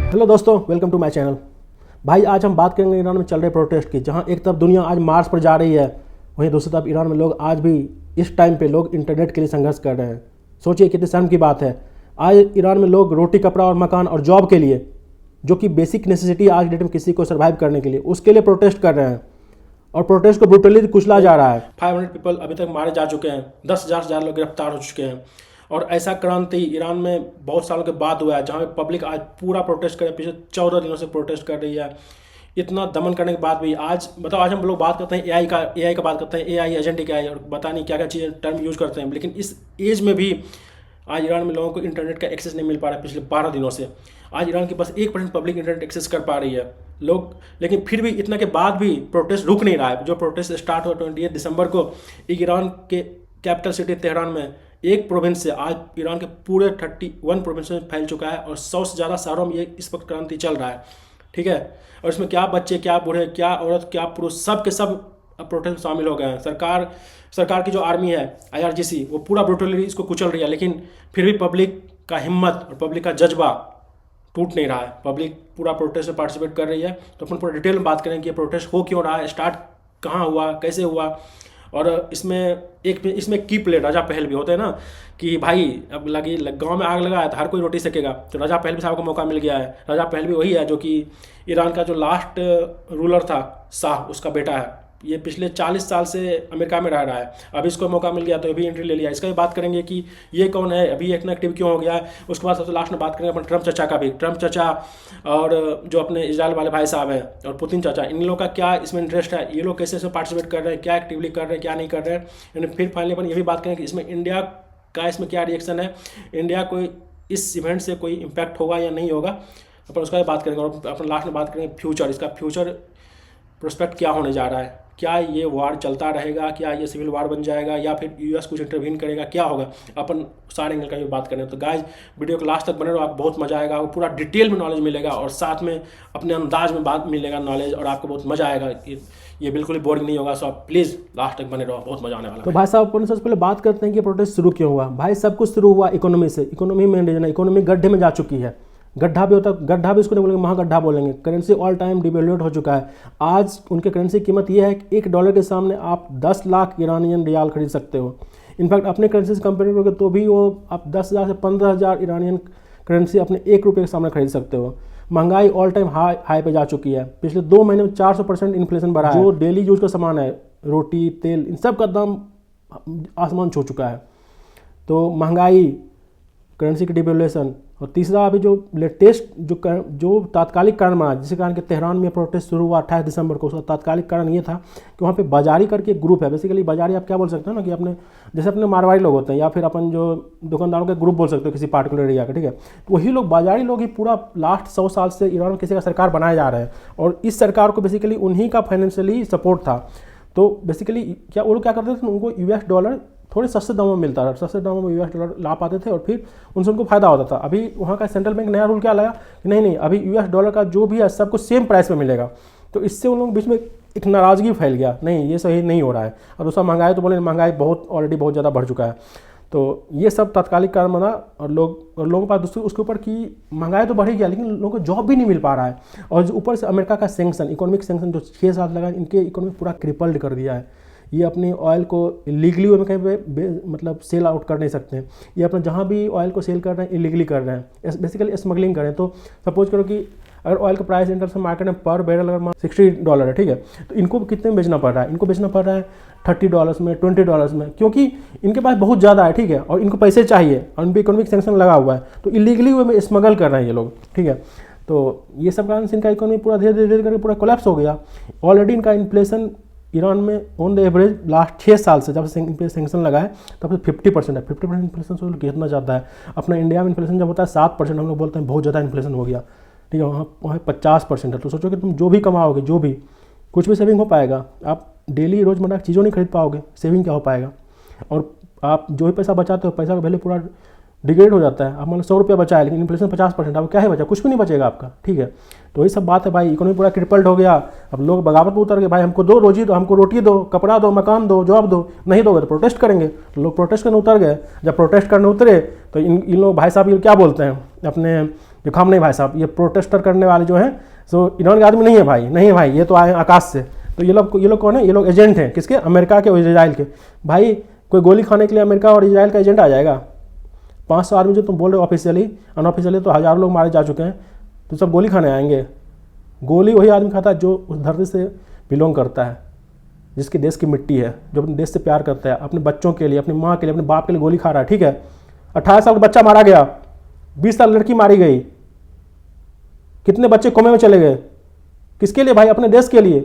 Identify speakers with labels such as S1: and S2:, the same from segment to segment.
S1: Hello दोस्तों, welcome to my channel. भाई आज हम बात करेंगे ईरान में चल रहे प्रोटेस्ट की। जहां एक तरफ दुनिया आज मार्च पर जा रही है, वहीं दूसरी तरफ ईरान में लोग आज भी इस टाइम पे लोग इंटरनेट के लिए संघर्ष कर रहे हैं। सोचिए कितनी शर्म की बात है। आज ईरान में लोग रोटी, कपड़ा और मकान और जॉब के लिए, जो कि बेसिक नेसेसिटी आज डेट में किसी को सर्वाइव करने के लिए, उसके लिए प्रोटेस्ट कर रहे हैं और प्रोटेस्ट को ब्रूटली कुचला जा रहा है। 500 पीपल अभी तक मारे जा चुके हैं, 10,000 से ज़्यादा लोग गिरफ्तार हो चुके हैं। और ऐसा क्रांति ईरान में बहुत सालों के बाद हुआ है, जहाँ पे पब्लिक आज पूरा प्रोटेस्ट कर, पिछले 14 दिनों से प्रोटेस्ट कर रही है। इतना दमन करने के बाद भी आज बताओ, आज हम लोग बात करते हैं एआई का बात करते हैं, एआई एजेंटिक एआई, और पता नहीं क्या क्या चीज़ें टर्म यूज़ करते हैं। लेकिन इस एज में भी आज ईरान में लोगों को इंटरनेट का एक्सेस नहीं मिल पा रहा है। पिछले 12 दिनों से आज ईरान की बस 1% पब्लिक इंटरनेट एक्सेस कर पा रही है लोग। लेकिन फिर भी इतना के बाद भी प्रोटेस्ट रुक नहीं रहा है। जो प्रोटेस्ट स्टार्ट हुआ 28 दिसंबर को ईरान के कैपिटल सिटी तेहरान में, एक प्रोविंस से आज ईरान के पूरे 31 प्रोविंस में फैल चुका है और 100 से ज़्यादा शहरों में ये इस वक्त क्रांति चल रहा है। ठीक है, और इसमें क्या बच्चे, क्या बूढ़े, क्या औरत, क्या पुरुष, सब के सब प्रोटेस्ट में शामिल हो गए हैं। सरकार की जो आर्मी है IRGC, वो पूरा ब्रूटली इसको कुचल रही है। लेकिन फिर भी पब्लिक का हिम्मत और पब्लिक का जज्बा टूट नहीं रहा है। पब्लिक पूरा प्रोटेस्ट में पार्टिसिपेट कर रही है। तो अपन पूरा डिटेल में बात करें कि ये प्रोटेस्ट हो क्यों रहा है, स्टार्ट कहाँ हुआ, कैसे हुआ। और इसमें की प्ले राजा पहलवी होते हैं ना, कि भाई अब गांव में आग लगा है तो हर कोई रोटी सेकेगा, तो राजा पहलवी साहब को मौका मिल गया है। राजा पहलवी वही है जो कि ईरान का जो लास्ट रूलर था, शाह, उसका बेटा है। ये पिछले 40 साल से अमेरिका में रह रहा है। अभी इसको मौका मिल गया तो अभी एंट्री ले लिया। इसका भी बात करेंगे कि ये कौन है, अभी इतना एक्टिव क्यों हो गया है। उसके बाद सबसे लास्ट में बात करेंगे अपन ट्रम्प चचा का भी। ट्रम्प चचा और जो अपने इजराइल वाले भाई साहब हैं और पुतिन चाचा, इन लोगों का क्या इसमें इंटरेस्ट है, ये लोग कैसे इसमें पार्टिसिपेट कर रहे हैं, क्या एक्टिवली कर रहे हैं, क्या नहीं कर रहे हैं। यानी फिर फाइनली अपन ये भी बात करेंगे कि इसमें इंडिया का इसमें क्या रिएक्शन है, इंडिया को इस इवेंट से कोई इम्पैक्ट होगा या नहीं होगा, अपन उसका भी बात करेंगे। और अपन लास्ट में बात करेंगे फ्यूचर, इसका फ्यूचर प्रोस्पेक्ट क्या होने जा रहा है। क्या ये वार चलता रहेगा, क्या ये सिविल वार बन जाएगा, या फिर US कुछ इंटरवीन करेगा, क्या होगा। अपन सारे एंगल का भी बात करें। तो गाइज वीडियो को लास्ट तक बने रहो, आपको बहुत मजा आएगा। आपको पूरा डिटेल में नॉलेज मिलेगा और साथ में अपने अंदाज में बात मिलेगा नॉलेज, और आपको बहुत मजा आएगा। ये बिल्कुल ही बोरिंग नहीं होगा। सो आप प्लीज़ लास्ट तक बने रहो, बहुत मजा आने वाला है। तो भाई साहब, अपन सबसे पहले बात करते हैं कि प्रोटेस्ट शुरू क्यों हुआ। भाई सब कुछ शुरू हुआ इकोनॉमी से। इकोनॉमी में रीजन है, इकोनॉमी गड्ढे में जा चुकी है। गड्ढा भी होता है, गड्ढा भी इसको नहीं बोलेंगे, महागड्ढा बोलेंगे। करेंसी ऑल टाइम डिवैल्यूएट हो चुका है। आज उनके करेंसी की कीमत ये है कि $1 के सामने आप 10 लाख ईरानियन रियाल खरीद सकते हो। इनफैक्ट अपने करेंसी से कंपेयर करोगे तो भी वो आप 10,000 से 15,000 ईरानियन करेंसी अपने ₹1 के सामने खरीद सकते हो। महंगाई ऑल टाइम हाई पे जा चुकी है। पिछले 2 महीने में 400% इन्फ्लेशन बढ़ा है। जो डेली यूज का सामान है, रोटी, तेल, इन सब का दाम आसमान छू चुका है। तो महंगाई, करेंसी की डिवैल्यूएशन, और तीसरा अभी जो लेटेस्ट जो तात्कालिक कारण बना, जिसके कारण कि तेहरान में प्रोटेस्ट शुरू हुआ 28 दिसंबर को, उसका तात्कालिक कारण ये था कि वहाँ पे बाजारी करके एक ग्रुप है। बेसिकली बाजारी आप क्या बोल सकते हो ना, कि अपने जैसे अपने मारवाड़ी लोग होते हैं, या फिर अपन जो दुकानदारों का ग्रुप बोल सकते हो किसी पार्टिकुलर एरिया का। ठीक है, तो वही लोग, बाजारी लोग ही पूरा लास्ट 100 साल से ईरान में किसी का सरकार बनाए जा रहे हैं, और इस सरकार को बेसिकली उन्हीं का फाइनेंशियली सपोर्ट था। तो बेसिकली क्या वो लोग क्या करते थे, उनको $US थोड़े सस्ते दामों में मिलता था। सस्ते दामों में $US ला पाते थे और फिर उनसे उनको फायदा होता था। अभी वहाँ का सेंट्रल बैंक नया रूल क्या लाया कि नहीं, अभी $US का जो भी है सबको सेम प्राइस में मिलेगा। तो इससे उन लोगों के बीच में एक नाराज़गी फैल गया, नहीं ये सही नहीं हो रहा है। और दूसरा महंगाई, तो बोले महंगाई ऑलरेडी बहुत ज़्यादा बढ़ चुका है। तो ये सब तात्कालिक कारण बना, और लोगों के पास दूसरे उसके ऊपर की महंगाई तो बढ़ ही गया, लेकिन लोगों को जॉब भी नहीं मिल पा रहा है। और जो ऊपर से अमेरिका का सैंक्शन, इकोनॉमिक सैंक्शन जो 6 साल लगा, इनके इकोनॉमी पूरा क्रिपल्ड कर दिया है। ये अपनी ऑयल को लीगली वे में कहीं पे मतलब सेल आउट कर नहीं सकते हैं। ये अपना जहाँ भी ऑयल को सेल कर रहे हैं इलीगली कर रहे हैं, बेसिकली स्मगलिंग कर रहे हैं। तो सपोज करो कि अगर ऑयल का प्राइस इंटरनेशनल मार्केट में पर बैरल अगर $60 है, ठीक है, तो इनको कितने में बेचना पड़ रहा है, इनको बेचना पड़ रहा है $30 में, $20 में, क्योंकि इनके पास बहुत ज़्यादा है। ठीक है, और इनको पैसे चाहिए और इन पर इकोनॉमिक सैंक्शन लगा हुआ है, तो इलीगली वे में स्मगल कर रहे हैं ये लोग। ठीक है, तो ये सब कारण से इनका इकोनॉमी पूरा धीरे धीरे करके पूरा कोलैप्स हो गया। ऑलरेडी इनका इन्फ्लेशन ईरान में ऑन द एवरेज लास्ट 6 साल से, जब से इन पे सैंक्शन लगा है तब से 50% है। 50% इन्फ्लेशन से कितना ज़्यादा है। अपना इंडिया में इन्फ्लेशन जब होता है 7%, हम लोग बोलते हैं बहुत ज़्यादा इन्फ्लेशन हो गया। ठीक है, वहाँ 50% है। तो सोचो कि तुम जो भी कमाओगे, जो भी कुछ भी सेविंग हो पाएगा, आप डेली रोज़मर्रा की चीज़ों नहीं खरीद पाओगे, सेविंग क्या हो पाएगा। और आप जो भी पैसा बचाते हो, पैसा का वैल्यू पूरा डिग्रेड हो जाता है। आप मान लो 100 रुपया बचा है, लेकिन इन्फ्लेशन 50%, अब क्या है बचा, कुछ भी नहीं बचेगा आपका। ठीक है, तो यही सब बात है भाई। इकोनॉमी पूरा क्रिपल्ड हो गया। अब लोग बगावत में उतर गए, भाई हमको दो रोजी दो, हमको रोटी दो, कपड़ा दो, मकान दो, जॉब दो। नहीं दोगे तो प्रोटेस्ट करेंगे। तो लोग प्रोटेस्ट करने उतर गए। जब प्रोटेस्ट करने उतरे तो इन लोग भाई साहब ये क्या बोलते हैं, अपने जो खामनेई भाई साहब, ये प्रोटेस्टर करने वाले जो हैं सो ईरान के आदमी नहीं है भाई, नहीं है भाई, ये तो आए आकाश से। तो ये लोग कौन है? ये लोग एजेंट हैं किसके? अमेरिका के और इजराइल के। भाई कोई गोली खाने के लिए अमेरिका और इजराइल का एजेंट आ जाएगा? 500 आदमी जो तुम बोल रहे हो ऑफिशियली, अनऑफिशियली तो हज़ारों लोग मारे जा चुके हैं, तो सब गोली खाने आएंगे? गोली वही आदमी खाता है जो उस धरती से बिलोंग करता है, जिसके देश की मिट्टी है, जो अपने देश से प्यार करता है, अपने बच्चों के लिए, अपनी माँ के लिए, अपने बाप के लिए गोली खा रहा है। ठीक है, 18 साल का बच्चा मारा गया, 20 साल लड़की मारी गई, कितने बच्चे कोमे में चले गए, किसके लिए भाई? अपने देश के लिए,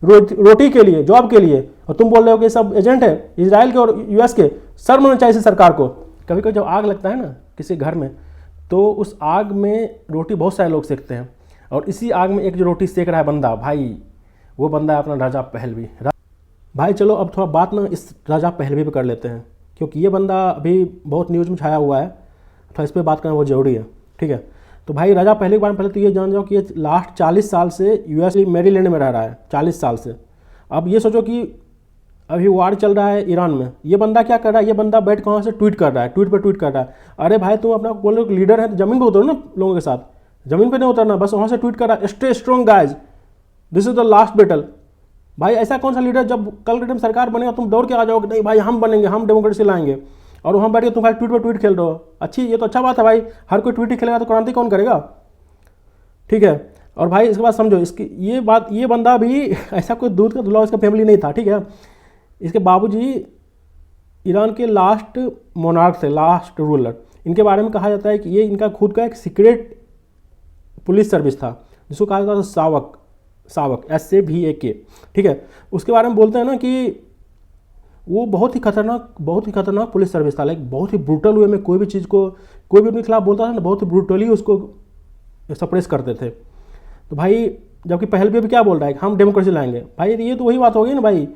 S1: रोटी के लिए, जॉब के लिए। और तुम बोल रहे हो कि सब एजेंट है इजराइल के और यूएस के। शर्म होना चाहिए सरकार को। कभी कभी जब आग लगता है ना किसी घर में, तो उस आग में रोटी बहुत सारे लोग सेकते हैं, और इसी आग में एक जो रोटी सेक रहा है बंदा, भाई वो बंदा है अपना राजा पहलवी। भाई चलो अब थोड़ा बात ना इस राजा पहलवी पे कर लेते हैं, क्योंकि ये बंदा अभी बहुत न्यूज़ में छाया हुआ है, थोड़ा इस पर बात करना बहुत ज़रूरी है। ठीक है, तो भाई राजा पहलवी के बारे में पहले तो ये जान जाओ कि ये लास्ट 40 साल से यूएस मैरीलैंड में रह रहा है, 40 साल से। अब ये सोचो कि अभी वार चल रहा है ईरान में, ये बंदा क्या कर रहा है? ये बंदा बैठ कहाँ से ट्वीट कर रहा है, ट्वीट पर ट्वीट कर रहा है। अरे भाई तुम अपना बोलो लीडर है तो जमीन पर उतरो ना लोगों के साथ, जमीन पर नहीं उतरना, बस वहाँ से ट्वीट कर रहा है stay strong guys, this is the last battle. भाई ऐसा कौन सा लीडर, जब कल के टाइम सरकार बनेगा तुम दौड़ के आ जाओगे नहीं भाई हम बनेंगे, हम डेमोक्रेसी लाएंगे, और वहाँ बैठ के तुम भाई ट्वीट पर ट्वीट खेल रहे हो। अच्छी, ये तो अच्छा बात है भाई, हर कोई ट्वीट ही खेलेगा तो क्रांति कौन करेगा? ठीक है, और भाई इसके बाद समझो इसकी ये बात, ये बंदा भी ऐसा कोई दूध का धुला इसका फैमिली नहीं था। ठीक है, इसके बाबूजी ईरान के लास्ट मोनार्क थे, लास्ट रूलर। इनके बारे में कहा जाता है कि ये इनका खुद का एक सीक्रेट पुलिस सर्विस था, जिसको कहा जाता था सावक, SAVAK। ठीक है, उसके बारे में बोलते हैं ना कि वो बहुत ही खतरनाक पुलिस सर्विस था। लाइक बहुत ही ब्रूटल वे में कोई भी चीज़ को, कोई भी उनके खिलाफ बोलता था ना, बहुत ही ब्रूटली उसको सप्रेस करते थे। तो भाई जबकि पहलवी भी क्या बोल रहा है कि हम डेमोक्रेसी लाएंगे। भाई ये तो वही बात होगी ना भाई,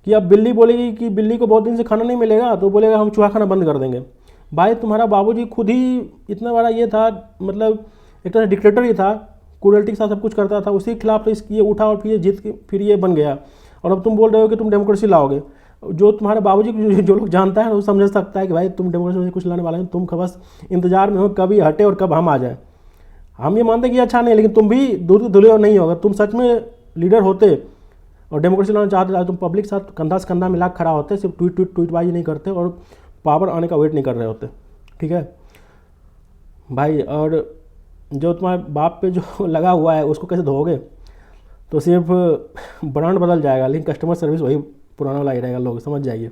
S1: कि अब बिल्ली बोलेगी कि बिल्ली को बहुत दिन से खाना नहीं मिलेगा, तो बोलेगा हम चूहा खाना बंद कर देंगे। भाई तुम्हारा बाबूजी खुद ही इतना बड़ा ये था, मतलब एक तरह से डिक्टेटर ही था, क्रूरल्टी के साथ सब कुछ करता था, उसी के खिलाफ तो ये उठा और फिर ये जीत के फिर ये बन गया। और अब तुम बोल रहे हो कि तुम डेमोक्रेसी लाओगे। जो तुम्हारे बाबूजी को जो लोग जानता है वो समझ सकता है कि भाई तुम डेमोक्रेसी में कुछ लाने वाले हैं, तुम बस इंतजार में हो कब ये हटे और कब हम आ जाए। हम ये मानते कि अच्छा नहीं, लेकिन तुम भी दूध धुले नहीं होगा। तुम सच में लीडर होते और डेमोक्रेसी लाना चाहते थे, तुम पब्लिक के साथ कंधा से कंधा मिला खड़ा होते, सिर्फ ट्वीटबाजी नहीं करते और पावर आने का वेट नहीं कर रहे होते। ठीक है भाई, और जो तुम्हारे बाप पे जो लगा हुआ है उसको कैसे धोगे? तो सिर्फ ब्रांड बदल जाएगा, लेकिन कस्टमर सर्विस वही पुराना वाला ही रहेगा, लोग समझ जाइए।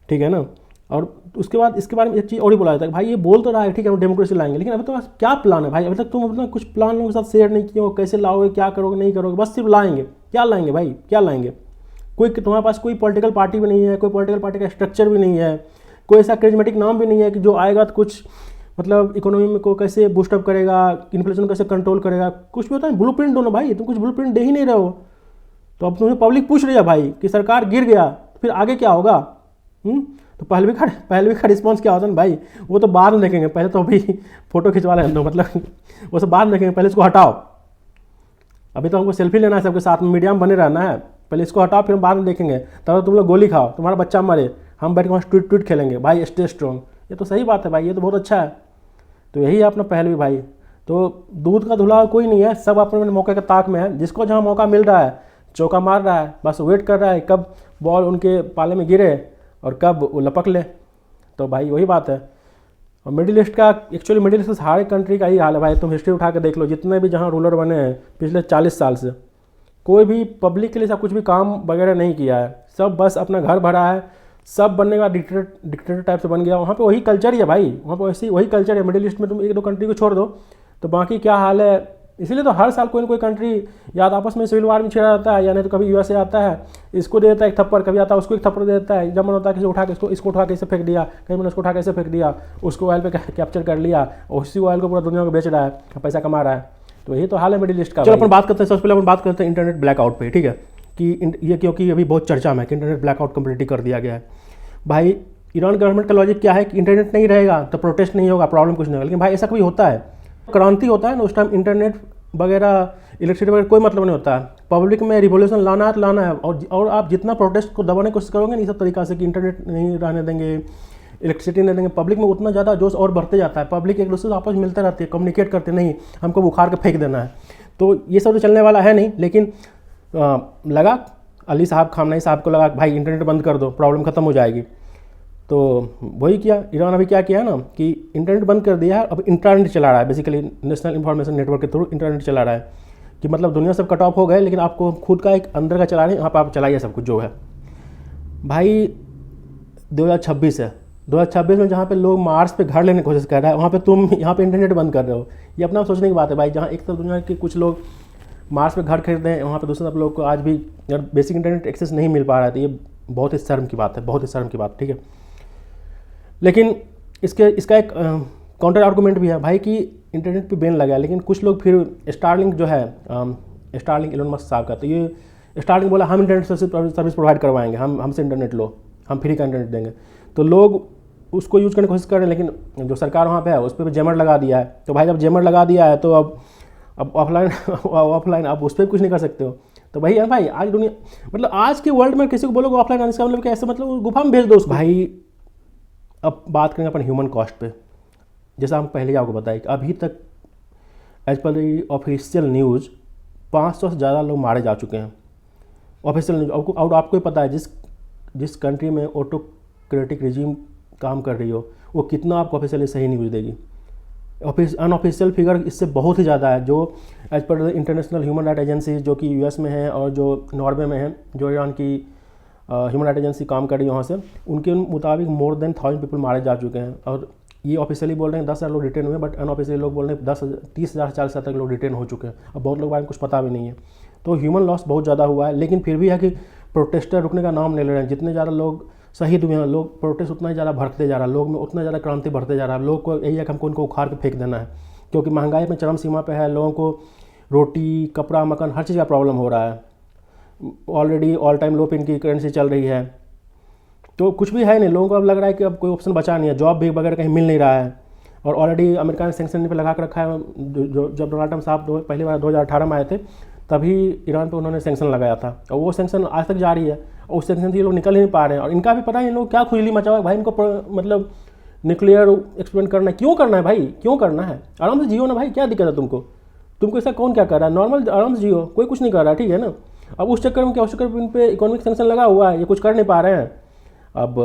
S1: ठीक है ना। और उसके बाद इसके बारे में एक चीज़ और ही बोला जाता है, भाई ये बोल तो रहा है ठीक है हम डेमोक्रेसी लाएंगे, लेकिन अभी तो क्या प्लान है भाई? अभी तक तुम अपना कुछ प्लान लोगों के साथ शेयर नहीं किए हो, कैसे लाओगे, क्या करोगे, नहीं करोगे, बस सिर्फ लाएंगे। क्या लाएंगे भाई, क्या लाएंगे? कोई तुम्हारे पास कोई पॉलिटिकल पार्टी भी नहीं है, कोई पॉलिटिकल पार्टी का स्ट्रक्चर भी नहीं है, कोई ऐसा करिज्मेटिक नाम भी नहीं है कि जो आएगा तो कुछ मतलब इकोनॉमी में को कैसे बूस्टअप करेगा, इन्फ्लेशन कैसे कंट्रोल करेगा, कुछ भी होता है ब्लूप्रिंट दो ना भाई। तुम कुछ ब्लूप्रिंट दे ही नहीं रहे हो, तो अब तुम्हें पब्लिक पूछ रही है भाई कि सरकार गिर गया फिर आगे क्या होगा? तो पहलवी का रिस्पॉन्स क्या होता है भाई? वो तो बाद में देखेंगे, पहले तो अभी फोटो खिंचवा लें दो, मतलब वो सब बाद में देखेंगे, पहले इसको हटाओ। अभी तो हमको सेल्फी लेना है सबके साथ में, मीडिया में बने रहना है, पहले इसको हटाओ फिर हम बाद में देखेंगे। तब तुम लोग गोली खाओ, तुम्हारा बच्चा मरे, हम बैठ के वहाँ ट्वीट खेलेंगे भाई स्टे स्ट्रॉन्ग। ये तो सही बात है भाई, ये तो बहुत अच्छा है। तो यही है अपना पहलवी भाई। तो दूध का धुला कोई नहीं है, सब अपने मौके के ताक में है। जिसको जहाँ मौका मिल रहा है चौका मार रहा है, बस वेट कर रहा है कब बॉल उनके पाले में गिरे और कब वो लपक ले। तो भाई वही बात है। और मिडिल ईस्ट का एक्चुअली मिडिल ईस्ट हर कंट्री का ही हाल है भाई। तुम हिस्ट्री उठा के देख लो, जितने भी जहाँ रूलर बने हैं पिछले 40 साल से, कोई भी पब्लिक के लिए सब कुछ भी काम वगैरह नहीं किया है, सब बस अपना घर भरा है। सब बनने का डिक्टेटर टाइप से बन गया। वहाँ पे वही कल्चर ही है भाई, वहाँ पे वैसे वही कल्चर है। मिडिल ईस्ट में तुम एक दो कंट्री को छोड़ दो तो बाकी क्या हाल है। इसीलिए तो हर साल कोई ना कोई कंट्री या आपस में सिविल वार में छिड़ा जाता है, या नहीं तो कभी यूएसए आता है इसको दे देता है एक थप्पड़, कभी आता है उसको एक थप्पड़ दे देता है। जब मन होता है किसी उठा के इसको उठा के इसे फेंक दिया, कहीं मैंने उसको उठा के इसे फेंक दिया, उसको ऑयल पे कैप्चर कर लिया और उसी ऑयल को पूरा दुनिया को बेच रहा है, पैसा कमा रहा है। तो यही तो हाल है मिडिल ईस्ट का। चलो अपन बात करते हैं, सबसे पहले अपन बात करते हैं इंटरनेट ब्लैकआउट पे। ठीक है कि ये क्योंकि अभी बहुत चर्चा में है कि इंटरनेट ब्लैकआउट कंप्लीटली कर दिया गया है। भाई ईरान गवर्नमेंट का लॉजिक क्या है कि इंटरनेट नहीं रहेगा तो प्रोटेस्ट नहीं होगा, प्रॉब्लम कुछ नहीं होगा। लेकिन भाई ऐसा कभी होता है, क्रांति होता है ना उस टाइम इंटरनेट वगैरह इलेक्ट्रिसिटी वगैरह कोई मतलब नहीं होता है। पब्लिक में रिवोल्यूशन लाना है तो लाना है, और आप जितना प्रोटेस्ट को दबाने की कोशिश करोगे नहीं सब तरीका से कि इंटरनेट नहीं रहने देंगे, इलेक्ट्रिसिटी नहीं देंगे, पब्लिक में उतना ज़्यादा जोश और बढ़ते जाता है। पब्लिक एक दूसरे से आपस में मिलते रहती है, कम्युनिकेट करते नहीं, हमको बुखार के फेंक देना है। तो ये सब तो चलने वाला है नहीं। लेकिन लगा अली साहब खामनेई साहब को लगा भाई इंटरनेट बंद कर दो, प्रॉब्लम ख़त्म हो जाएगी। तो वही किया ईरान। अभी क्या किया है ना कि इंटरनेट बंद कर दिया है, अब इंटरनेट चला रहा है, बेसिकली नेशनल इंफॉर्मेशन नेटवर्क के थ्रू इंटरनेट चला रहा है कि मतलब दुनिया सब कट ऑफ हो गए, लेकिन आपको खुद का एक अंदर का चला रहे हैं, यहाँ पर आप चलाइए सब कुछ जो है। भाई 2026 है, 2026 में जहाँ पे लोग मार्स पे घर लेने की कोशिश कर रहा है, वहाँ पे तुम यहाँ पे इंटरनेट बंद कर रहे हो। ये अपना सोचने की बात है भाई। जहाँ एक तरफ दुनिया के कुछ लोग मार्स पे घर खरीदते हैं, वहाँ पे दूसरी तरफ लोग को आज भी अगर बेसिक इंटरनेट एक्सेस नहीं मिल पा रहा है, तो ये बहुत ही शर्म की बात है, बहुत ही शर्म की बात, ठीक है। लेकिन इसका एक काउंटर आर्गूमेंट भी है भाई कि इंटरनेट पे बैन लगा है, लेकिन कुछ लोग फिर स्टारलिंक जो है, स्टारलिंक एलोन मस्क साहब का, तो ये स्टारलिंक बोला हम इंटरनेट सर्विस प्रोवाइड करवाएंगे, हमसे इंटरनेट लो, हम फ्री का इंटरनेट देंगे। तो लोग उसको यूज़ करने की कोशिश कर रहे हैं, लेकिन जो सरकार वहाँ पे है उस पर जैमर लगा दिया है। तो भाई जब जैमर लगा दिया है तो अब ऑफलाइन आप उस पर भी कुछ नहीं कर सकते हो। तो भाई यार भाई आज दुनिया मतलब आज के वर्ल्ड में किसी को बोलोगे ऑफलाइन आने का मतलब क्या, ऐसे मतलब गुफा में भेज दो उसको। भाई अब बात करेंगे अपन ह्यूमन कॉस्ट पे। जैसा हम पहले आपको बताया कि अभी तक एज पर ऑफिशियल न्यूज़ 500 से ज़्यादा लोग मारे जा चुके हैं ऑफिशियल न्यूज़। और आपको ही पता है जिस कंट्री में ऑटोक्रेटिक रिजीम काम कर रही हो वो कितना आपको ऑफिशियली सही न्यूज़ देगी। अनऑफिशियल फिगर इससे बहुत ही ज़्यादा है। जो as per international human right agency जो कि यूएस में है और जो नॉर्वे में है, जो ईरान की ह्यूमन राइट एजेंसी काम कर रही है वहाँ से, उनके मुताबिक मोर देन 1000 पीपल मारे जा चुके हैं। और ये ऑफिशियली बोल रहे हैं 10,000 लोग रिटेन हुए, बट अनऑफिशियली लोग बोल रहे हैं 30,000 40,000 तक लोग रिटेन हो चुके हैं। अब बहुत लोग बारे में कुछ पता भी नहीं है। तो ह्यूमन लॉस बहुत ज़्यादा हुआ है, लेकिन फिर भी है कि प्रोटेस्टर रुकने का नाम नहीं ले रहे हैं। जितने ज़्यादा लोग शहीद हुए हैं, लोग प्रोटेस्ट उतना ही ज़्यादा बढ़ते जा रहा है, लोग में उतना ज़्यादा क्रांति बढ़ते जा रहा है। लोग को यही है कि हमको उनको उखाड़ के फेंक देना है, क्योंकि महंगाई में चरम सीमा पे है। लोगों को रोटी, कपड़ा, मकान, हर चीज़ का प्रॉब्लम हो रहा है। ऑलरेडी ऑल टाइम लो पे इनकी करेंसी चल रही है, तो कुछ भी है नहीं। लोगों को अब लग रहा है कि अब कोई ऑप्शन बचा नहीं है, जॉब भी वगैरह कहीं मिल नहीं रहा है। और ऑलरेडी अमेरिका ने सेंक्शन पे लगा कर रखा है। जब डोनाल्ड ट्रम्प साहब पहली बार 2018 में आए थे, तभी ईरान पे उन्होंने सेंक्शन लगाया था, और वो सेंक्शन आज तक जारी है। और उस सेंक्शन से ये लोग निकल ही नहीं पा रहे हैं। और इनका भी पता है इन लोग क्या खुजली मचा हुआ है भाई। इनको मतलब न्यूक्लियर एक्सपेरिमेंट करना है, क्यों करना है भाई, क्यों करना है? आराम से जियो ना भाई, क्या दिक्कत है तुमको ऐसा कौन क्या कर रहा है? नॉर्मल आराम से जियो, कोई कुछ नहीं कर रहा है, ठीक है ना। अब उस चक्कर में क्या, उस चक्कर में इन पर इकोनॉमिक सेंक्शन लगा हुआ है, ये कुछ कर नहीं पा रहे हैं। अब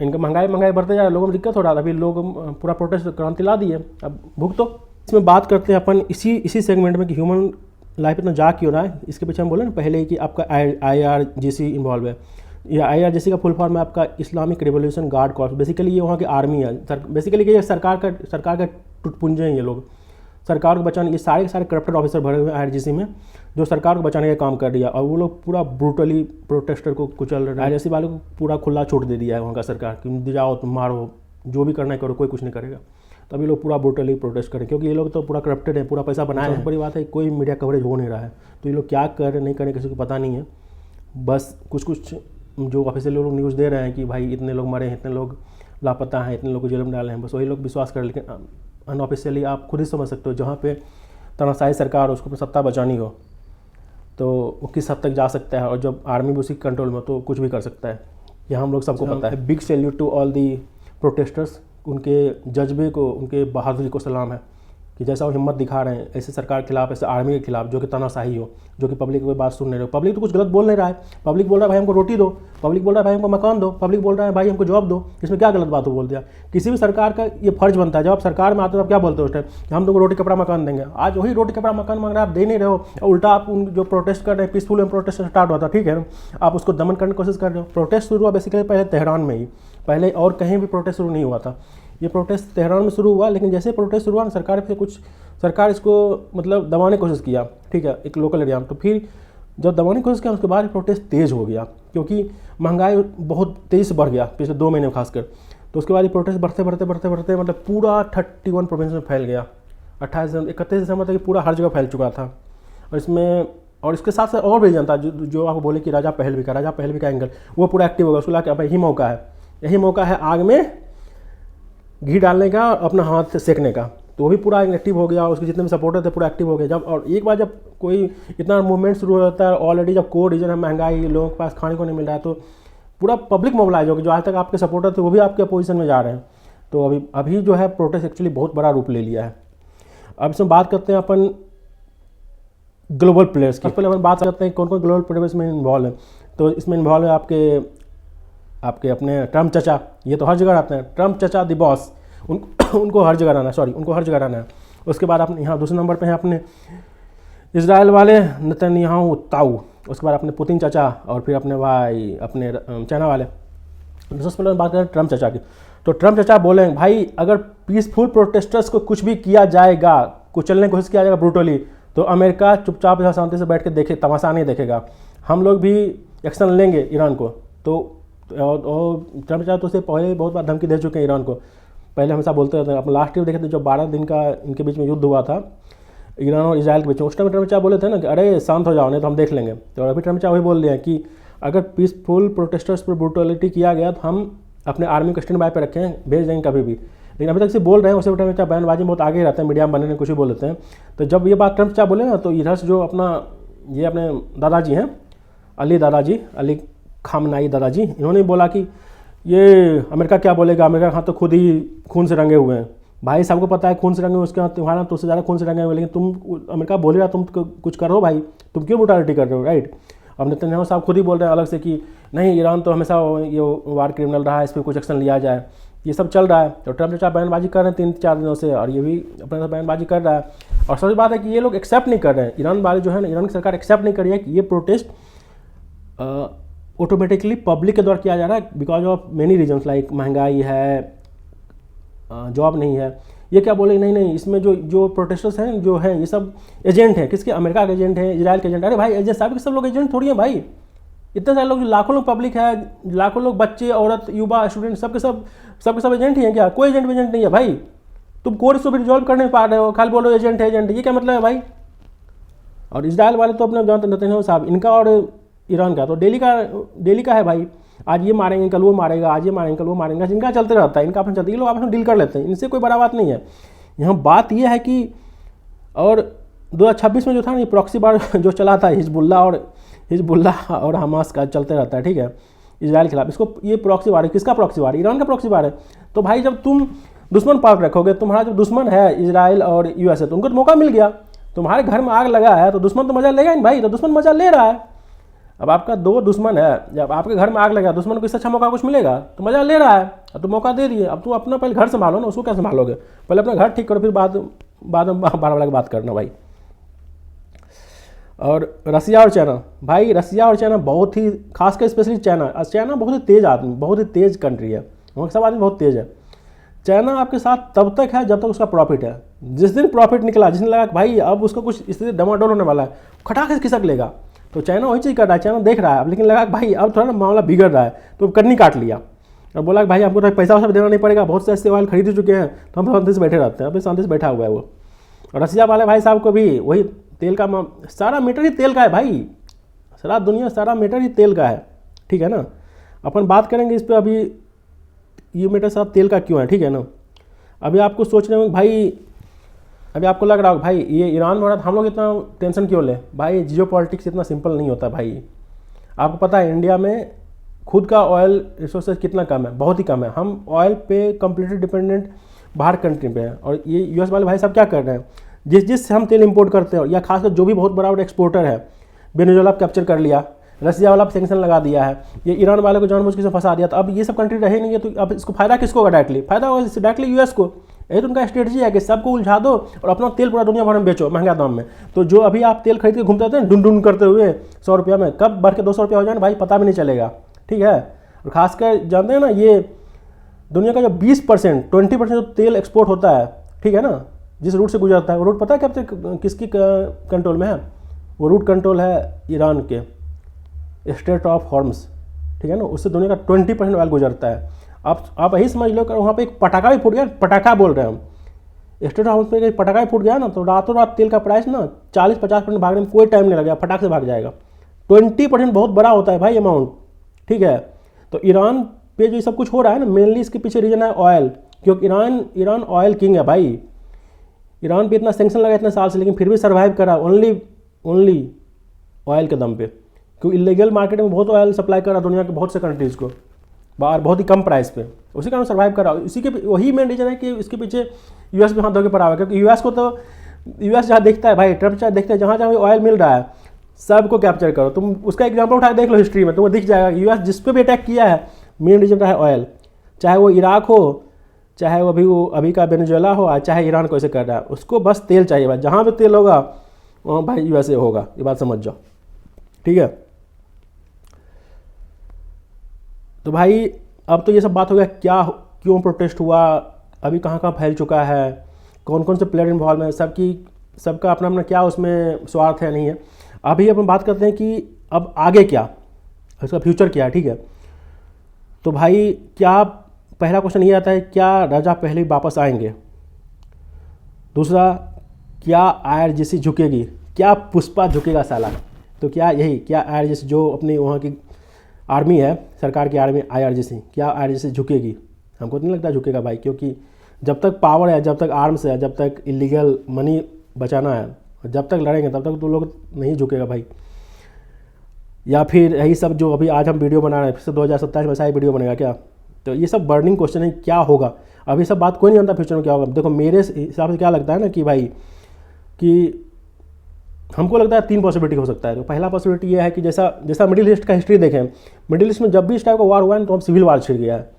S1: इनका महंगाई बढ़ते जा रहा है, लोगों में दिक्कत हो रहा था। अभी लोग पूरा प्रोटेस्ट क्रांति ला दी है, अब भुगतो। इसमें बात करते हैं अपन इसी सेगमेंट में कि ह्यूमन लाइफ इतना जा क्यों रहा है। इसके पीछे हम बोले ना पहले ही कि आपका IRGC इन्वॉल्व है। ये IRGC का फुल फॉर्म है आपका Islamic revolution guard corps. Basically ये वहाँ की आर्मी है। बेसिकली ये सरकार का टुटपुंजे हैं ये लोग, सरकार को बचाने। ये सारे के सारे करप्टेड ऑफिसर भरे हुए हैं IRGC में, जो सरकार को बचाने का काम कर रही है। और वो लोग पूरा ब्रूटली प्रोटेस्टर को कुचल रहे हैं। IRGC वालों को पूरा खुला छूट दे दिया है वहाँ का सरकार कि जाओ तुम मारो, जो भी करना है करो, कोई कुछ नहीं करेगा। तो अभी लोग पूरा ब्रूटली प्रोटेस्ट करें, क्योंकि ये लोग तो पूरा करप्टेड है, पूरा पैसा बनाए हैं। बड़ी बात है कोई मीडिया कवरेज हो नहीं रहा है, तो ये लोग क्या कर रहे नहीं कर रहे किसी को पता नहीं है। बस कुछ जो ऑफिशियल लोग न्यूज़ दे रहे हैं कि भाई इतने लोग मरे हैं, इतने लोग लापता हैं, इतने लोग को जेल में डाले हैं, बस वही लोग विश्वास करें। लेकिन अनऑफिशियली आप खुद ही समझ सकते हो, जहाँ पे तानाशाही सरकार उसको अपनी सत्ता बचानी हो तो वो किस हद तक जा सकता है। और जब आर्मी भी उसी कंट्रोल में, तो कुछ भी कर सकता है। यह हम लोग सबको पता है। Big salute to all the protesters. उनके जज्बे को, उनके बहादुरी को सलाम है कि जैसा वो हिम्मत दिखा रहे हैं ऐसे सरकार के खिलाफ, ऐसे आर्मी के खिलाफ जो कि तानाशाही हो, जो कि पब्लिक की कोई बात सुन नहीं रहे हो। पब्लिक तो कुछ गलत बोल नहीं रहा है। पब्लिक बोल रहा है भाई हमको रोटी दो, पब्लिक बोल रहा है भाई हमको मकान दो, पब्लिक बोल रहा है भाई हमको जॉब दो। इसमें क्या गलत बात हो बोल दिया? किसी भी सरकार का ये फर्ज बनता है, जब आप सरकार में आते हो आप क्या बोलते हो उस टाइम कि हम तुमको रोटी कपड़ा मकान देंगे। आज वही रोटी कपड़ा मकान मांग रहे हैं, आप दे नहीं रहे हो। उल्टा आप उन जो प्रोटेस्ट कर रहे हैं, पीसफुल में प्रोटेस्ट स्टार्ट हुआ था, ठीक है, आप उसको दमन करने की कोशिश कर रहे हो। प्रोटेस्ट शुरू हुआ बेसिकली पहले तेहरान में ही, पहले और कहीं भी प्रोटेस्ट शुरू नहीं हुआ था। ये प्रोटेस्ट तेहरान में शुरू हुआ, लेकिन जैसे प्रोटेस्ट शुरू हुआ ना, सरकार इसको मतलब दबाने की कोशिश किया, ठीक है, एक लोकल एरिया में। तो फिर जब दबाने की कोशिश किया उसके बाद प्रोटेस्ट तेज़ हो गया, क्योंकि महंगाई बहुत तेज़ी से बढ़ गया पिछले 2 महीने में खासकर। तो उसके बाद ये प्रोटेस्ट बढ़ते मतलब पूरा 31 प्रोविंस में फैल गया। 31 दिसंबर तक पूरा हर जगह फैल चुका था। और इसके साथ साथ और भी जनता जो आपको बोले कि राजा पहलवी का एंगल, वो पूरा एक्टिव होगा। उसको लगा कि अब यही मौका है आग में घी डालने का, अपना हाथ से सेकने का। तो वो भी पूरा एक्टिव हो गया, उसके जितने भी सपोर्टर थे पूरा एक्टिव हो गए। और एक बार जब कोई इतना मूवमेंट शुरू हो जाता है, ऑलरेडी जब कोर रीजन है, महंगाई, लोगों के पास खाने को नहीं मिल रहा है, तो पूरा पब्लिक मोबिलाइज होगी, जो आज तक आपके सपोर्टर थे वो भी आपके अपोजिशन में जा रहे हैं। तो अभी जो है प्रोटेस्ट एक्चुअली बहुत बड़ा रूप ले लिया है। अब इसमें बात करते हैं अपन ग्लोबल प्लेयर्स की। पहले अपन बात करते हैं कौन कौन ग्लोबल प्लेयर्स में इन्वॉल्व है। तो इसमें इन्वॉल्व है आपके अपने ट्रम्प चचा, ये तो हर जगह रहते हैं, ट्रम्प चचा द बॉस, उनको हर जगह रहना है, उनको हर जगह रहना है। उसके बाद अपने यहाँ दूसरे नंबर पे हैं अपने इजराइल वाले नेतन्याहू ताऊ, उसके बाद अपने पुतिन चाचा, और फिर अपने भाई अपने चाइना वाले। सबसे पहले बात करें ट्रम्प चचा की। तो ट्रम्प चचा बोले भाई अगर पीसफुल प्रोटेस्टर्स को कुछ भी किया जाएगा, कुचलने की कोशिश किया जाएगा ब्रूटली, तो अमेरिका चुपचाप यहाँ शांति से बैठ के देखे, तमाशा नहीं देखेगा, हम लोग भी एक्शन लेंगे ईरान को। तो ट्रम्प चचा तो उससे पहले बहुत बार धमकी दे चुके हैं ईरान को, पहले हमेशा बोलते रहते हैं। अपने लास्ट ईयर देखे थे, जो 12 दिन का इनके बीच में युद्ध हुआ था ईरान और इजराइल के बीच में, उस टाइम ट्रम्प चचा बोले थे ना कि अरे शांत हो जाओ नहीं तो हम देख लेंगे। तो अभी ट्रम्प चचा वही बोल रहे हैं कि अगर पीसफुल प्रोटेस्टर्स पर ब्रूटलिटी किया गया तो हम अपने आर्मी को स्टैंड बाय पे रखें, भेज देंगे कभी भी। लेकिन अभी तक से बोल रहे हैं, उसे ट्रम्प चचा बयानबाजी में बहुत आगे रहते हैं, मीडिया में बनने में कुछ भी बोल देते हैं। तो जब ये बात ट्रम्प चचा बोले ना, तो इधर से जो अपने दादाजी हैं, अली खामनाई दादाजी, इन्होंने बोला कि ये अमेरिका क्या बोलेगा, अमेरिका का हाथ तो खुद ही खून से रंगे हुए हैं। भाई सबको पता है खून से रंगे हुए, उसके हाथ तुम्हारा तो उससे ज़्यादा खून से रंगे हुए, लेकिन तुम अमेरिका बोल रहा, तुम कुछ करो भाई, तुम क्यों ब्रूटलिटी कर रहे हो, राइट। अब नेतन्याहू साहब खुद ही बोल रहे हैं अलग से कि नहीं ईरान तो हमेशा ये वार क्रिमिनल रहा है, इस पर कुछ एक्शन लिया जाए, ये सब चल रहा है। तो ट्रम्प चचा बयानबाजी कर रहे हैं 3-4 दिनों से, और ये भी अपने बयानबाजी कर रहा है। और सबसे बात है कि ये लोग एक्सेप्ट नहीं कर रहे हैं, ईरान वाले जो है ना, ईरान की सरकार एक्सेप्ट नहीं कर रही है कि ये प्रोटेस्ट ऑटोमेटिकली पब्लिक के द्वारा किया जा रहा है, because of many reasons, like महंगाई है, जॉब नहीं है। ये क्या बोले नहीं इसमें जो प्रोटेस्टर्स हैं जो हैं ये सब एजेंट हैं, किसके, अमेरिका के एजेंट हैं, इजराइल के एजेंट। अरे भाई एजेंट साहब, सब लोग एजेंट थोड़ी हैं भाई, इतने सारे लोग, लाखों लोग पब्लिक है, लाखों लोग बच्चे, औरत, युवा, स्टूडेंट, सबके सब एजेंट ही हैं क्या? कोई एजेंट नहीं है भाई। तुम कोर्स को भी रिजॉल्व कर नहीं पा रहे हो, खाली बोलो एजेंट है, ये क्या मतलब है भाई? और इजराइल वाले तो अपने जानते नेतन्याहू साहब, इनका और ईरान का तो डेली का है भाई, आज ये मारेंगे कल वो मारेगा, आज ये मारेंगे कल वो मारेंगे, इनका चलते रहता है, इनका अपन चलते, ये लोग आपस में डील कर लेते हैं, इनसे कोई बड़ा बात नहीं है। यहाँ बात ये है कि और 2026 में जो था ना, ये प्रॉक्सी वार जो चला था हिजबुल्ला और हमास का चलते रहता है, ठीक है, इजराइल के खिलाफ, इसको ये प्रॉक्सी वार है। किसका प्रॉक्सी वार? ईरान का प्रॉक्सी वार है। तो भाई जब तुम दुश्मन पाल रखोगे, तुम्हारा जब दुश्मन है इजराइल और यूएसए, तो उनको तो मौका मिल गया, तुम्हारे घर में आग लगा है तो दुश्मन तो मजा लेगा नहीं भाई, तो दुश्मन मजा ले रहा है। अब आपका 2 दुश्मन है, जब आपके घर में आग लगा, दुश्मन को इससे अच्छा मौका कुछ मिलेगा? तो मजा ले रहा है, अब तो मौका दे दिए, अब तुम अपना पहले घर संभालो ना, उसको क्या संभालोगे? पहले अपना घर ठीक करो, फिर बाद में 12 वाला की बात करना भाई। और रसिया और चाइना, भाई रसिया और चाइना बहुत ही, खासकर स्पेशली चाइना बहुत ही तेज़ आदमी, बहुत ही तेज़ कंट्री है, वहाँ सब आदमी बहुत तेज़ है। चाइना आपके साथ तब तक है जब तक उसका प्रॉफिट है। जिस दिन प्रॉफिट निकला, जिस दिन लगा कि भाई अब उसको कुछ स्थिति डमाडोल होने वाला है, खटाखे से खिसक लेगा, तो चाइना वही चीज़ कर रहा है, चाइना देख रहा है। अब लेकिन लगा कि भाई अब थोड़ा ना मामला बिगड़ रहा है, तो कन्नी काट लिया और बोला कि भाई हमको तो पैसा वैसा भी देना नहीं पड़ेगा, बहुत से ऐसे ऑयल खरीद चुके हैं, तो हम शांति से बैठे रहते हैं। अभी शांति से बैठा हुआ है वो। और रसिया वाले भाई साहब को भी वही तेल का सारा मीटर ही तेल का है भाई, सारा दुनिया सारा मीटर ही तेल का है, ठीक है ना। अपन बात करेंगे इस पर, अभी ये मीटर सारा तेल का क्यों है, ठीक है ना। अभी आपको सोचने में भाई, अभी आपको लग रहा हो भाई ये ईरान में हो रहा था, हम लोग इतना टेंशन क्यों ले? भाई जियो पॉलिटिक्स इतना सिंपल नहीं होता भाई। आपको पता है इंडिया में खुद का ऑयल रिसोर्सेज कितना कम है, बहुत ही कम है। हम ऑयल पे कम्प्लीटली डिपेंडेंट बाहर कंट्री पे हैं। और ये यूएस वाले भाई साहब क्या कर रहे हैं, जिस हम तेल इंपोर्ट करते हैं, या खासकर जो भी बहुत बड़ा एक्सपोर्टर है, वेनेजुएला कैप्चर कर लिया, रसिया वाला सेंक्शन लगा दिया है, ये ईरान वाले को जानबूझ के फंसा दिया। तो अब ये सब कंट्री रहे नहीं है, तो अब इसको फायदा किसको होगा? डायरेक्टली फायदा होगा डायरेक्टली यूएस को। यही तो उनका स्ट्रेटजी है कि सबको उलझा दो और अपना तेल पूरा दुनिया भर में बेचो महंगा दाम में। तो जो अभी आप तेल खरीद के घूमते थे डुन करते हुए 100 रुपया में, कब बढ़ के 200 रुपया हो जाए भाई पता भी नहीं चलेगा, ठीक है। और खासकर जानते हैं ना, ये दुनिया का जो 20% 20% जो तेल एक्सपोर्ट होता है, ठीक है ना, जिस रूट से गुजरता है, वो रूट पता है कब किसकी कंट्रोल में है? वो रूट कंट्रोल है ईरान के, स्ट्रेट ऑफ हॉर्मस, ठीक है ना, उससे दुनिया का 20% ऑयल गुजरता है। आप यही समझ लो कि वहाँ पे एक पटाखा भी फूट गया, पटाखा बोल रहे हैं हम, स्ट्रेट ऑफ हॉर्मस पे एक पटाखा भी फूट गया ना, तो रातों रात तेल का प्राइस ना 40-50% भागने में कोई टाइम नहीं लगेगा, फटाक से भाग जाएगा। 20% बहुत बड़ा होता है भाई अमाउंट, ठीक है। तो ईरान पे जो सब कुछ हो रहा है ना, मेनली इसके पीछे रीजन है ऑयल, क्योंकि ईरान ऑयल किंग है भाई। ईरान पे इतना सेंक्शन लगा इतने साल से, लेकिन फिर भी सर्वाइव करा ओनली ऑयल के दम पे। क्योंकि इलीगल मार्केट में बहुत ऑयल सप्लाई कर रहा है दुनिया के बहुत से कंट्रीज़ को बाहर बहुत ही कम प्राइस पे, उसी कारण सर्वाइव कर रहा है। इसी के वही मेन रीज़न है कि इसके पीछे यूएस भी हाथ धो के पड़ा हुआ है, क्योंकि यूएस को तो यूएस जहाँ देखता है भाई, ट्रम्प जहाँ देखते हैं जहाँ जहाँ ऑयल मिल रहा है सबको कैप्चर करो। तुम उसका एग्जाम्पल उठा के देख लो हिस्ट्री में, तुम्हें दिख जाएगा यूएस जिस पे भी अटैक किया है मेन रीजन रहा है ऑयल, चाहे वो इराक हो, चाहे वो अभी का वेनेजुएला हो, चाहे ईरान को ऐसे कर रहा है, उसको बस तेल चाहिए भाई, जहाँ भी तेल होगा वहाँ भाई यूएसए होगा, ये बात समझ जाओ, ठीक है। तो भाई अब तो ये सब बात हो गया क्या क्यों प्रोटेस्ट हुआ, अभी कहाँ कहाँ फैल चुका है, कौन कौन से प्लेयर इन्वॉल्व हैं, सबका अपना अपना क्या उसमें स्वार्थ है नहीं है। अभी अपन बात करते हैं कि अब आगे क्या, इसका फ्यूचर क्या है, ठीक है। तो भाई क्या पहला क्वेश्चन ये आता है, क्या राजा पहले वापस आएंगे? दूसरा, क्या आईआरजीसी झुकेगी? क्या पुष्पा झुकेगा साला? तो क्या आईआरजीसी जो अपनी वहाँ की आर्मी है, सरकार की आर्मी आईआरजीसी, क्या आईआरजीसी झुकेगी? हमको तो नहीं लगता झुकेगा भाई, क्योंकि जब तक पावर है, जब तक आर्म्स है, जब तक इलीगल मनी बचाना है, जब तक लड़ेंगे तब तक तो लोग नहीं झुकेगा भाई। या फिर यही सब जो अभी आज हम वीडियो बना रहे हैं, फिर से 2027 में ऐसा ही वीडियो बनेगा क्या? तो ये सब बर्निंग क्वेश्चन है, क्या होगा अभी सब बात कोई नहीं जानता फ्यूचर में क्या होगा। देखो मेरे हिसाब से क्या लगता है ना कि भाई कि हमको लगता है 3 पॉसिबिलिटी हो सकता है। तो पहला पॉसिबिलिटी ये है कि जैसा मिडिल ईस्ट का हिस्ट्री देखें, मिडिल ईस्ट में जब भी इस टाइप का वार हुआ है तो हम सिविल वार छिड़ गया है,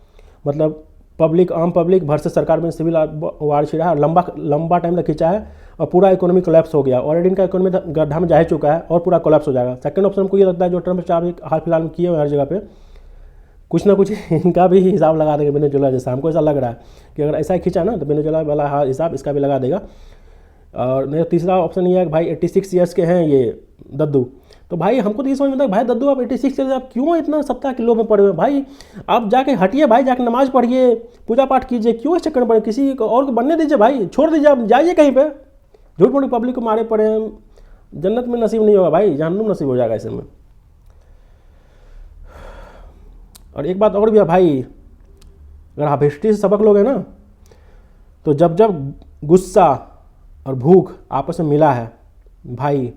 S1: मतलब आम पब्लिक वर्सेस सरकार में सिविल वार छिड़ा है, लंबा टाइम तक खींचा है और पूरा इकोनॉमी कोलैप्स हो गया। ऑलरेडी इनका इकोनॉमी गड्ढा में जा चुका है और पूरा कोलैप्स हो जाएगा। सेकंड ऑप्शन हमको ये लगता है जो ट्रम्प साहब हाल फिलहाल में किए हुए हर जगह पे, कुछ ना कुछ इनका भी हिसाब लगा देगा वेनेजुएला जैसा। हमको ऐसा लग रहा है कि अगर ऐसा ही खींचा ना तो वेनेजुएला वाला हिसाब इसका भी लगा देगा। और नहीं, तीसरा ऑप्शन ये है कि भाई 86 ईयर्स के हैं ये दद्दू। तो भाई हमको तो ये समझ में आता है भाई दद्दू आप 86 ईयर्स आप क्यों इतना सत्ता के लोभ में पड़े हुए भाई? आप जाके हटिए भाई, जाके नमाज पढ़िए, पूजा पाठ कीजिए, क्यों इस चक्कर में पड़े? किसी और को बनने दीजिए भाई, छोड़ दीजिए, आप जाइए कहीं पे। झूठ मूठ पब्लिक को मारे पड़े हैं, जन्नत में नसीब नहीं होगा भाई, जहन्नुम नसीब हो जाएगा ऐसे में। और एक बात और भी है भाई, अगर आप हिस्ट्री से सबक लोगे ना तो जब गुस्सा और भूख आपस में मिला है भाई,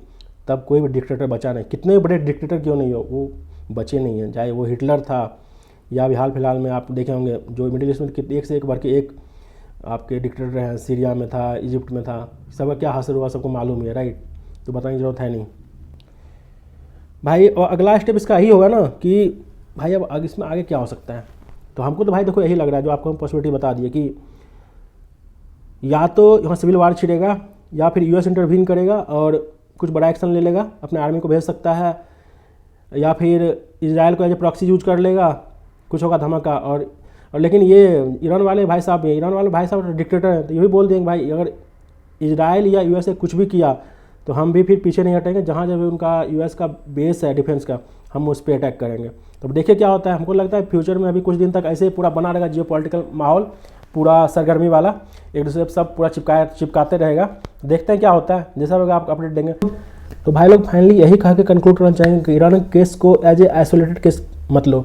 S1: तब कोई भी डिक्टेटर बचा नहीं। कितने बड़े डिक्टेटर क्यों नहीं हो, वो बचे नहीं हैं। चाहे वो हिटलर था या अभी हाल फिलहाल में आप देखे होंगे जो मिडिल ईस्ट में एक से एक बढ़ के एक आपके डिक्टेटर हैं, सीरिया में था, इजिप्ट में था, सबका क्या हासिल हुआ सबको मालूम है, राइट? तो बताने की जरूरत है नहीं भाई। और अगला स्टेप इसका यही होगा ना कि भाई अब इसमें आगे क्या हो सकता है। तो हमको तो भाई देखो यही लग रहा है जो आपको हम पॉसिबिलिटी बता दिए कि या तो यहाँ सिविल वार छिड़ेगा या फिर यूएस इंटरवीन करेगा और कुछ बड़ा एक्शन ले लेगा, अपने आर्मी को भेज सकता है, या फिर इजराइल को एज ए प्रॉक्सी यूज कर लेगा, कुछ होगा धमाका। और लेकिन ये ईरान वाले भाई साहब डिक्टेटर हैं, तो ये भी बोल देंगे भाई अगर इजराइल या यूएसए कुछ भी किया तो हम भी फिर पीछे नहीं हटेंगे, जहाँ जब उनका यूएस का बेस है डिफेंस का हम उस पर अटैक करेंगे। तो देखिए क्या होता है। हमको लगता है फ्यूचर में अभी कुछ दिन तक ऐसे ही पूरा बना रहेगा जियोपॉलिटिकल माहौल, पूरा सरगर्मी वाला, एक दूसरे से सब पूरा चिपकाते रहेगा। देखते हैं क्या होता है, जैसा होगा आप अपडेट देंगे। तो भाई लोग फाइनली यही कहा कि कंक्लूड करना चाहेंगे कि ईरान केस को एज ए आइसोलेटेड केस मत लो।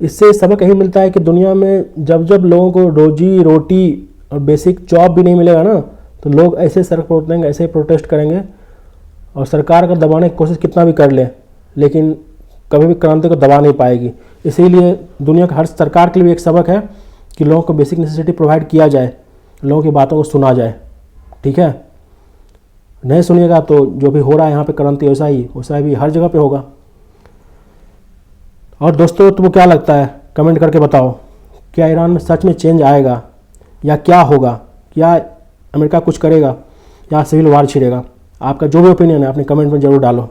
S1: इससे सबक यही मिलता है कि दुनिया में जब लोगों को रोजी रोटी और बेसिक जॉब भी नहीं मिलेगा ना, तो लोग ऐसे सड़क पर उतरेंगे, ऐसे प्रोटेस्ट करेंगे। और सरकार का दबाने की कोशिश कितना भी कर ले, लेकिन कभी भी क्रांति को दबा नहीं पाएगी। इसीलिए दुनिया का हर सरकार के लिए भी एक सबक है कि लोगों को बेसिक नेसेसिटी प्रोवाइड किया जाए, लोगों की बातों को सुना जाए, ठीक है? नहीं सुनिएगा तो जो भी हो रहा है यहाँ पे क्रांति वैसा ही भी हर जगह पे होगा। और दोस्तों तुमको क्या लगता है, कमेंट करके बताओ, क्या ईरान में सच में चेंज आएगा या क्या होगा? क्या अमेरिका कुछ करेगा या सिविल वार छिड़ेगा? आपका जो भी ओपिनियन है अपने कमेंट में जरूर डालो,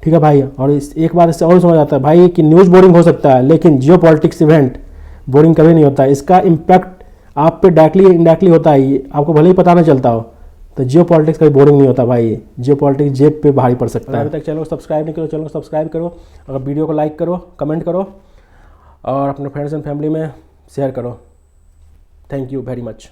S1: ठीक है भाई। और एक बात इससे और समझ आता है भाई कि न्यूज़ बोरिंग हो सकता है, लेकिन जियो पॉलिटिक्स इवेंट बोरिंग कभी नहीं होता है। इसका इम्पैक्ट आप पे डायरेक्टली इनडायरेक्टली होता है, आपको भले ही पता ना चलता हो। तो जियो पॉलिटिक्स कभी बोरिंग नहीं होता भाई, जियो पॉलिटिक्स जेब पे भारी पड़ सकता है। अभी तक चैनल को सब्सक्राइब नहीं करो, चैनल को सब्सक्राइब करो, अगर वीडियो को लाइक करो, कमेंट करो और अपने फ्रेंड्स एंड फैमिली में शेयर करो। Thank you very much.